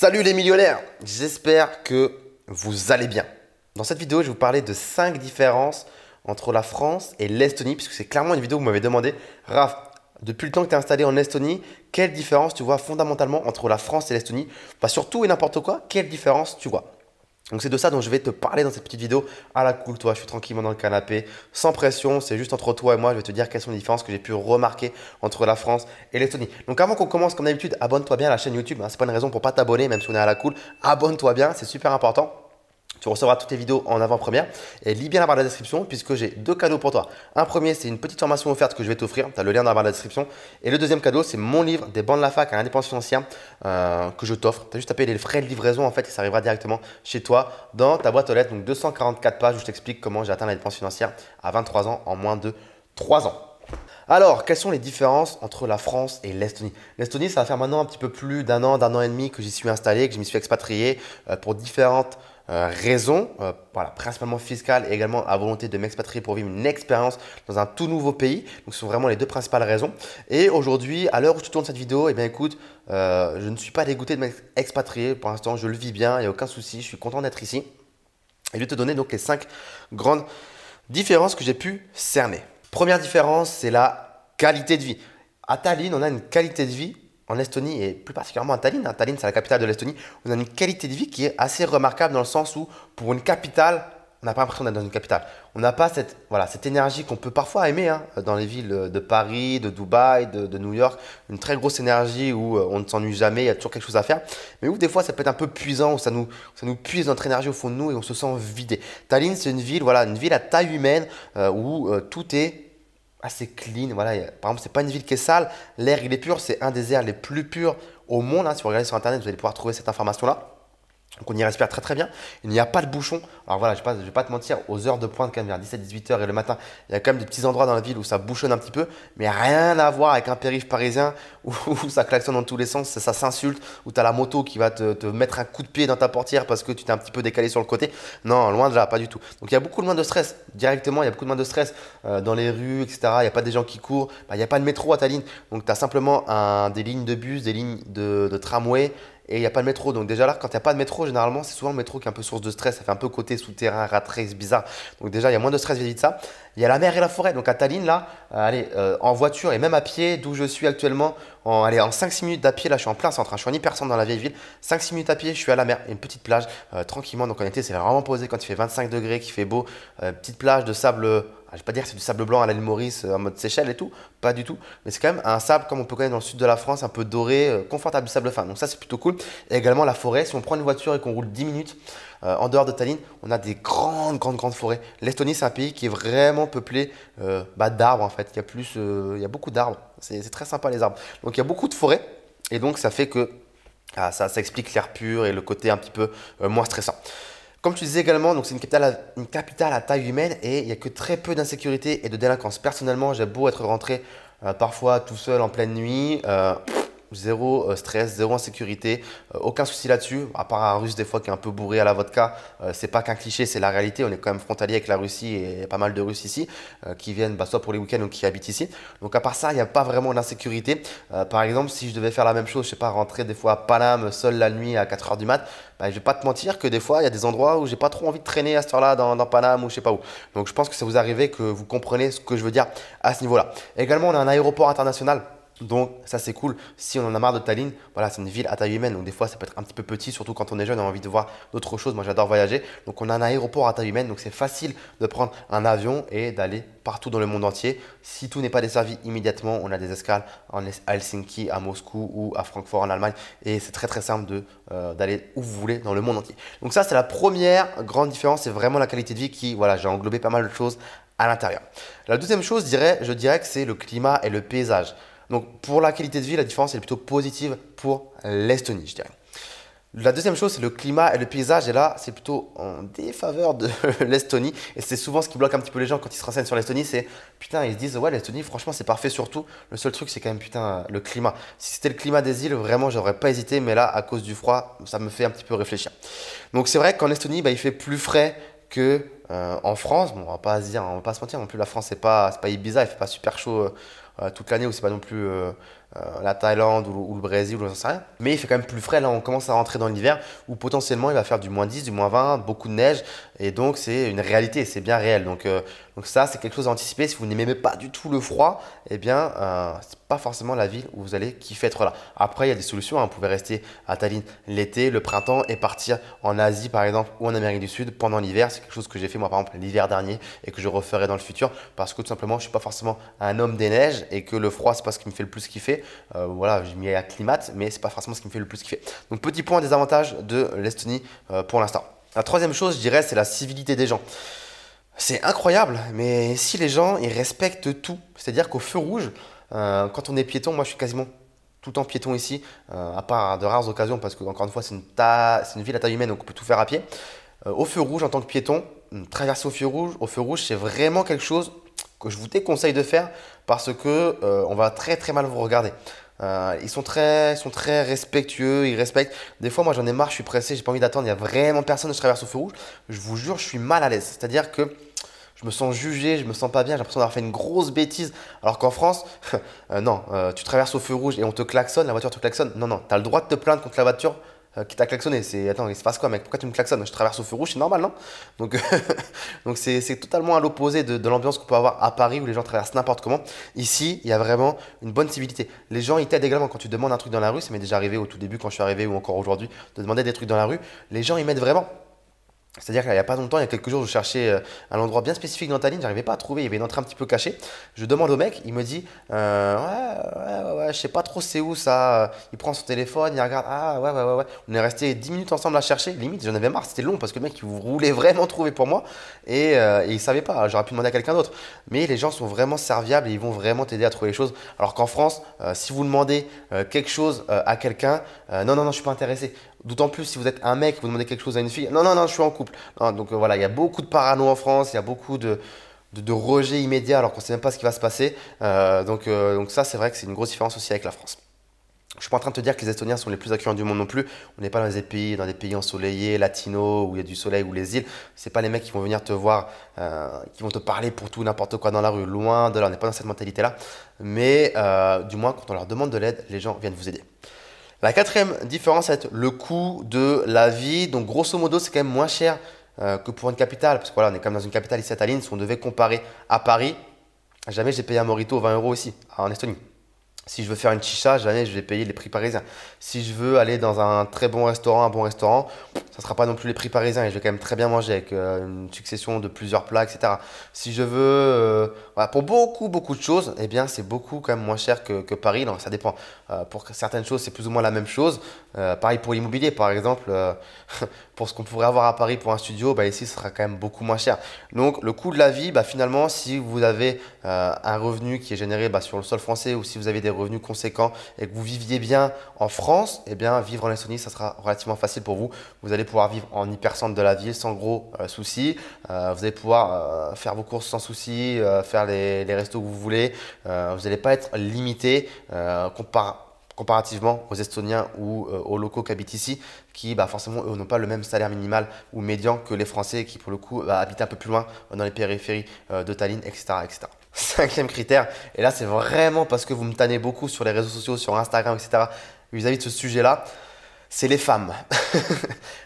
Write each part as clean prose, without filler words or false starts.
Salut les millionnaires, j'espère que vous allez bien. Dans cette vidéo, je vais vous parler de 5 différences entre la France et l'Estonie, puisque c'est clairement une vidéo où vous m'avez demandé, Raph, depuis le temps que tu es installé en Estonie, quelle différence tu vois fondamentalement entre la France et l'Estonie? Pas surtout et n'importe quoi, quelle différence tu vois? Donc c'est de ça dont je vais te parler dans cette petite vidéo à la cool, toi, je suis tranquillement dans le canapé, sans pression, c'est juste entre toi et moi, je vais te dire quelles sont les différences que j'ai pu remarquer entre la France et l'Estonie. Donc avant qu'on commence, comme d'habitude, abonne-toi bien à la chaîne YouTube, hein, c'est pas une raison pour pas t'abonner, même si on est à la cool, abonne-toi bien, c'est super important. Tu recevras toutes les vidéos en avant-première et lis bien la barre de la description puisque j'ai 2 cadeaux pour toi. Un premier, c'est une petite formation offerte que je vais t'offrir. Tu as le lien dans la barre de la description. Et le deuxième cadeau, c'est mon livre des bancs de la fac à l'indépendance financière que je t'offre. Tu as juste à payer les frais de livraison en fait et ça arrivera directement chez toi dans ta boîte aux lettres. Donc 244 pages où je t'explique comment j'ai atteint l'indépendance financière à 23 ans en moins de 3 ans. Alors, quelles sont les différences entre la France et l'Estonie? L'Estonie, ça va faire maintenant un petit peu plus d'un an et demi que j'y suis installé, que je m'y suis expatrié pour différentes raisons, voilà, principalement fiscales et également à volonté de m'expatrier pour vivre une expérience dans un tout nouveau pays. Donc, ce sont vraiment les deux principales raisons. Et aujourd'hui, à l'heure où je tourne cette vidéo, eh bien écoute, je ne suis pas dégoûté de m'expatrier. Pour l'instant, je le vis bien, il n'y a aucun souci, je suis content d'être ici. Et je vais te donner donc les 5 grandes différences que j'ai pu cerner. Première différence, c'est la qualité de vie. À Tallinn, on a une qualité de vie, en Estonie et plus particulièrement à Tallinn, Tallinn c'est la capitale de l'Estonie, on a une qualité de vie qui est assez remarquable dans le sens où pour une capitale, on n'a pas l'impression d'être dans une capitale. On n'a pas cette, voilà, cette énergie qu'on peut parfois aimer hein, dans les villes de Paris, de Dubaï, de New York. Une très grosse énergie où on ne s'ennuie jamais, il y a toujours quelque chose à faire. Mais où des fois ça peut être un peu puisant, où ça nous puise notre énergie au fond de nous et on se sent vidé. Tallinn c'est une ville, voilà, une ville à taille humaine où tout est assez clean. Voilà. Par exemple, c'est pas une ville qui est sale, l'air il est pur, c'est un des airs les plus purs au monde. Hein. Si vous regardez sur internet, vous allez pouvoir trouver cette information-là. Donc on y respire très très bien. Il n'y a pas de bouchon. Alors voilà, je ne vais pas te mentir, aux heures de pointe, quand même, vers 17-18 heures et le matin, il y a quand même des petits endroits dans la ville où ça bouchonne un petit peu, mais rien à voir avec un périph' parisien où ça klaxonne dans tous les sens, ça s'insulte, où tu as la moto qui va te mettre un coup de pied dans ta portière parce que tu t'es un petit peu décalé sur le côté. Non, loin de là, pas du tout. Donc il y a beaucoup moins de stress. Directement, il y a beaucoup moins de stress dans les rues, etc. Il n'y a pas des gens qui courent. Il n'y a pas de métro à Tallinn. Donc tu as simplement des lignes de bus, des lignes de tramway et il n'y a pas de métro. Donc déjà là, quand il n'y a pas de métro, généralement, c'est souvent le métro qui est un peu source de stress. Ça fait un peu côté souterrain, rat race, bizarre. Donc déjà, il y a moins de stress vis-à-vis de ça. Il y a la mer et la forêt. Donc à Tallinn, là, en voiture et même à pied, d'où je suis actuellement, en 5-6 minutes à pied, là, je suis en plein centre. Hein, je suis en hyper-centre dans la vieille ville. 5-6 minutes à pied, je suis à la mer. Et une petite plage, tranquillement. Donc en été, c'est vraiment posé quand il fait 25 degrés, qu'il fait beau. Petite plage de sable. Je ne vais pas dire que c'est du sable blanc à l'île Maurice en mode Seychelles et tout, pas du tout. Mais c'est quand même un sable comme on peut connaître dans le sud de la France, un peu doré, confortable du sable fin. Donc ça, c'est plutôt cool. Et également la forêt, si on prend une voiture et qu'on roule 10 minutes en dehors de Tallinn, on a des grandes forêts. L'Estonie, c'est un pays qui est vraiment peuplé d'arbres en fait. Il y a beaucoup d'arbres. C'est très sympa les arbres. Donc il y a beaucoup de forêts et donc ça fait que ça explique l'air pur et le côté un petit peu moins stressant. Comme tu disais également, donc c'est une capitale à taille humaine et il n'y a que très peu d'insécurité et de délinquance. Personnellement, j'ai beau être rentré parfois tout seul en pleine nuit, zéro stress, zéro insécurité, aucun souci là-dessus, à part un russe des fois qui est un peu bourré à la vodka. C'est pas qu'un cliché, c'est la réalité. On est quand même frontalier avec la Russie et il y a pas mal de Russes ici qui viennent soit pour les week-ends ou qui habitent ici. Donc à part ça, il n'y a pas vraiment d'insécurité. Par exemple, si je devais faire la même chose, je sais pas, rentrer des fois à Paname seul la nuit à 4 heures du mat, je vais pas te mentir que des fois, il y a des endroits où j'ai pas trop envie de traîner à cette heure-là dans Paname ou je sais pas où. Donc je pense que ça vous arrive que vous comprenez ce que je veux dire à ce niveau-là. Également, on a un aéroport international. Donc ça c'est cool, si on en a marre de Tallinn, voilà c'est une ville à taille humaine, donc des fois ça peut être un petit peu petit, surtout quand on est jeune, on a envie de voir d'autres choses, moi j'adore voyager, donc on a un aéroport à taille humaine, donc c'est facile de prendre un avion et d'aller partout dans le monde entier. Si tout n'est pas desservi immédiatement, on a des escales à Helsinki, à Moscou ou à Francfort en Allemagne et c'est très simple d'aller où vous voulez dans le monde entier. Donc ça c'est la première grande différence, c'est vraiment la qualité de vie qui, voilà, j'ai englobé pas mal de choses à l'intérieur. La deuxième chose, je dirais que c'est le climat et le paysage. Donc pour la qualité de vie, la différence est plutôt positive pour l'Estonie, je dirais. La deuxième chose, c'est le climat et le paysage. Et là, c'est plutôt en défaveur de l'Estonie. Et c'est souvent ce qui bloque un petit peu les gens quand ils se renseignent sur l'Estonie. C'est putain, ils se disent ouais, l'Estonie, franchement, c'est parfait sur tout. Le seul truc, c'est quand même putain, le climat. Si c'était le climat des îles, vraiment, j'aurais pas hésité. Mais là, à cause du froid, ça me fait un petit peu réfléchir. Donc c'est vrai qu'en Estonie, il fait plus frais que en France. Bon, on va pas se dire, on va pas se mentir non plus. La France, c'est pas Ibiza, il fait pas super chaud toute l'année ou c'est pas non plus la Thaïlande ou le Brésil ou j'en sais rien. Mais il fait quand même plus frais. Là, on commence à rentrer dans l'hiver où potentiellement il va faire du -10, du -20, beaucoup de neige. Et donc, c'est une réalité, c'est bien réel. Donc ça, c'est quelque chose à anticiper. Si vous n'aimez pas du tout le froid, eh bien, c'est pas forcément la ville où vous allez kiffer être là. Après, il y a des solutions, hein. Vous pouvez rester à Tallinn l'été, le printemps et partir en Asie, par exemple, ou en Amérique du Sud pendant l'hiver. C'est quelque chose que j'ai fait, moi, par exemple, l'hiver dernier et que je referai dans le futur parce que tout simplement, je suis pas forcément un homme des neiges et que le froid, c'est pas ce qui me fait le plus kiffer. Voilà, je m'y acclimate, mais c'est pas forcément ce qui me fait le plus kiffer. Donc, petit point des avantages de l'Estonie pour l'instant. La troisième chose, je dirais, c'est la civilité des gens. C'est incroyable, mais si les gens, ils respectent tout, c'est-à-dire qu'au feu rouge, quand on est piéton, moi je suis quasiment tout le temps piéton ici, à part de rares occasions, parce que encore une fois, c'est une ville à taille humaine, donc on peut tout faire à pied. Au feu rouge, en tant que piéton, traverser au feu rouge, c'est vraiment quelque chose que je vous déconseille de faire parce que on va très très mal vous regarder. Ils sont très respectueux, ils respectent. Des fois, moi j'en ai marre, je suis pressé, j'ai pas envie d'attendre, il y a vraiment personne, je traverse au feu rouge. Je vous jure, je suis mal à l'aise. C'est-à-dire que je me sens jugé, je me sens pas bien, j'ai l'impression d'avoir fait une grosse bêtise. Alors qu'en France, non, tu traverses au feu rouge et on te klaxonne, la voiture te klaxonne. Non, non, tu as le droit de te plaindre contre la voiture qui t'a klaxonné. Attends, il se passe quoi, mec? Pourquoi tu me klaxonnes? Je traverse au feu rouge, c'est normal, non? Donc, donc c'est totalement à l'opposé de l'ambiance qu'on peut avoir à Paris où les gens traversent n'importe comment. Ici, il y a vraiment une bonne civilité. Les gens, ils t'aident également quand tu demandes un truc dans la rue. Ça m'est déjà arrivé au tout début quand je suis arrivé ou encore aujourd'hui de demander des trucs dans la rue. Les gens, ils m'aident vraiment. C'est-à-dire qu'il n'y a pas longtemps, il y a quelques jours, je cherchais un endroit bien spécifique dans Tallinn, j'arrivais pas à trouver, il y avait une entrée un petit peu cachée. Je demande au mec, il me dit ouais, je sais pas trop c'est où ça. Il prend son téléphone, il regarde, ah ouais. On est resté 10 minutes ensemble à chercher, limite j'en avais marre, c'était long parce que le mec il voulait vraiment trouver pour moi et il savait pas, j'aurais pu demander à quelqu'un d'autre. Mais les gens sont vraiment serviables et ils vont vraiment t'aider à trouver les choses. Alors qu'en France, si vous demandez quelque chose à quelqu'un, non, je suis pas intéressé. D'autant plus si vous êtes un mec, vous demandez quelque chose à une fille. Non, je suis en couple. Non, donc voilà, il y a beaucoup de parano en France, il y a beaucoup de rejet immédiat alors qu'on ne sait même pas ce qui va se passer. Donc ça, c'est vrai que c'est une grosse différence aussi avec la France. Je ne suis pas en train de te dire que les Estoniens sont les plus accueillants du monde non plus. On n'est pas dans des pays ensoleillés, latinos, où il y a du soleil, ou les îles. Ce n'est pas les mecs qui vont venir te voir, qui vont te parler pour tout, n'importe quoi dans la rue. Loin de là, on n'est pas dans cette mentalité-là. Mais du moins, quand on leur demande de l'aide, les gens viennent vous aider. La quatrième différence, ça va être le coût de la vie. Donc, grosso modo, c'est quand même moins cher que pour une capitale. Parce que voilà, on est quand même dans une capitale ici à Tallinn. Si on devait comparer à Paris, jamais j'ai payé un Morito 20 euros ici, en Estonie. Si je veux faire une chicha, jamais je vais payer les prix parisiens. Si je veux aller dans un très bon restaurant, un bon restaurant, ça ne sera pas non plus les prix parisiens et je vais quand même très bien manger avec une succession de plusieurs plats, etc. Si je veux, voilà, pour beaucoup de choses, eh bien c'est beaucoup quand même moins cher que Paris. Donc ça dépend. Pour certaines choses, c'est plus ou moins la même chose. Pareil pour l'immobilier, par exemple, pour ce qu'on pourrait avoir à Paris pour un studio, bah, ici, ce sera quand même beaucoup moins cher. Donc le coût de la vie, bah, finalement, si vous avez un revenu qui est généré sur le sol français ou si vous avez des revenus conséquents et que vous viviez bien en France, eh bien vivre en Estonie, ça sera relativement facile pour vous. Vous allez pouvoir vivre en hypercentre de la ville sans gros soucis. Vous allez pouvoir faire vos courses sans soucis, faire les restos que vous voulez. Vous n'allez pas être limité comparativement aux Estoniens ou aux locaux qui habitent ici, qui forcément eux n'ont pas le même salaire minimal ou médian que les Français qui pour le coup habitent un peu plus loin dans les périphéries de Tallinn, etc. Cinquième critère, et là c'est vraiment parce que vous me tannez beaucoup sur les réseaux sociaux, sur Instagram, etc. vis-à-vis de ce sujet-là, c'est les femmes.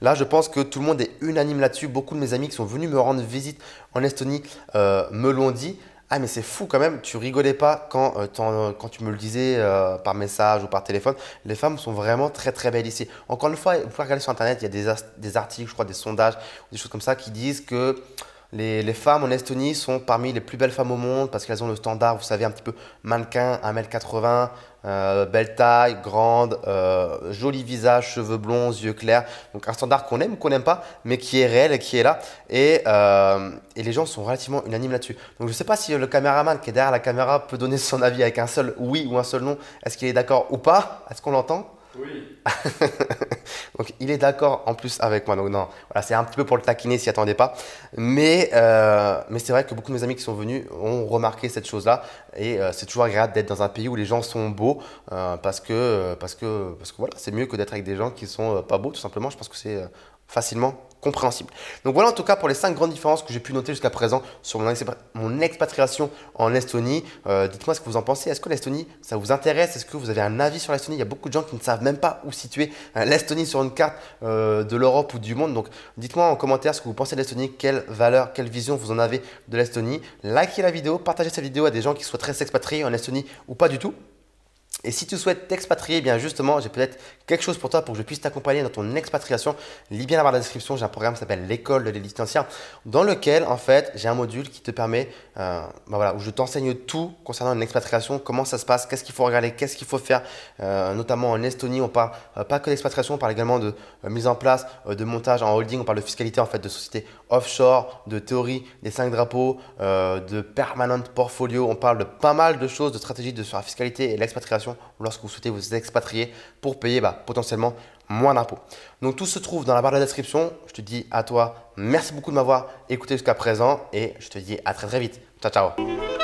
Là, je pense que tout le monde est unanime là-dessus. Beaucoup de mes amis qui sont venus me rendre visite en Estonie me l'ont dit. Ah, mais c'est fou quand même, tu rigolais pas quand tu me le disais par message ou par téléphone. Les femmes sont vraiment très très belles ici. Encore une fois, vous pouvez regarder sur internet, il y a des articles, je crois, des sondages, des choses comme ça qui disent que les femmes en Estonie sont parmi les plus belles femmes au monde parce qu'elles ont le standard, vous savez, un petit peu mannequin, 1m80, belle taille, grande, joli visage, cheveux blonds, yeux clairs. Donc un standard qu'on aime ou qu'on n'aime pas, mais qui est réel et qui est là. Et les gens sont relativement unanimes là-dessus. Donc je ne sais pas si le caméraman qui est derrière la caméra peut donner son avis avec un seul oui ou un seul non. Est-ce qu'il est d'accord ou pas? Est-ce qu'on l'entend? Oui. Donc il est d'accord en plus avec moi. Donc non, voilà, c'est un petit peu pour le taquiner s'il n'y attendait pas. Mais c'est vrai que beaucoup de mes amis qui sont venus ont remarqué cette chose-là. Et c'est toujours agréable d'être dans un pays où les gens sont beaux parce que voilà, c'est mieux que d'être avec des gens qui sont pas beaux tout simplement. Je pense que c'est facilement compréhensible. Donc voilà en tout cas pour les 5 grandes différences que j'ai pu noter jusqu'à présent sur mon expatriation en Estonie. Dites-moi ce que vous en pensez. Est-ce que l'Estonie, ça vous intéresse? Est-ce que vous avez un avis sur l'Estonie? Il y a beaucoup de gens qui ne savent même pas où situer l'Estonie sur une carte de l'Europe ou du monde. Donc dites-moi en commentaire ce que vous pensez de l'Estonie, quelle valeur, quelle vision vous en avez de l'Estonie. Likez la vidéo, partagez cette vidéo à des gens qui souhaiteraient s'expatrier en Estonie ou pas du tout. Et si tu souhaites t'expatrier, eh bien justement, j'ai peut-être quelque chose pour toi pour que je puisse t'accompagner dans ton expatriation. Lis bien la barre de la description, j'ai un programme qui s'appelle l'école de l'élite financière dans lequel en fait j'ai un module qui te permet, où je t'enseigne tout concernant une expatriation, comment ça se passe, qu'est-ce qu'il faut regarder, qu'est-ce qu'il faut faire. Notamment en Estonie, on parle pas que d'expatriation, on parle également de mise en place, de montage en holding, on parle de fiscalité en fait, de sociétés offshore, de théorie des 5 drapeaux, de permanent portfolio, on parle de pas mal de choses, de stratégies sur la fiscalité et l'expatriation lorsque vous souhaitez vous expatrier pour payer potentiellement moins d'impôts. Donc tout se trouve dans la barre de la description. Je te dis à toi, merci beaucoup de m'avoir écouté jusqu'à présent et je te dis à très très vite. Ciao, ciao.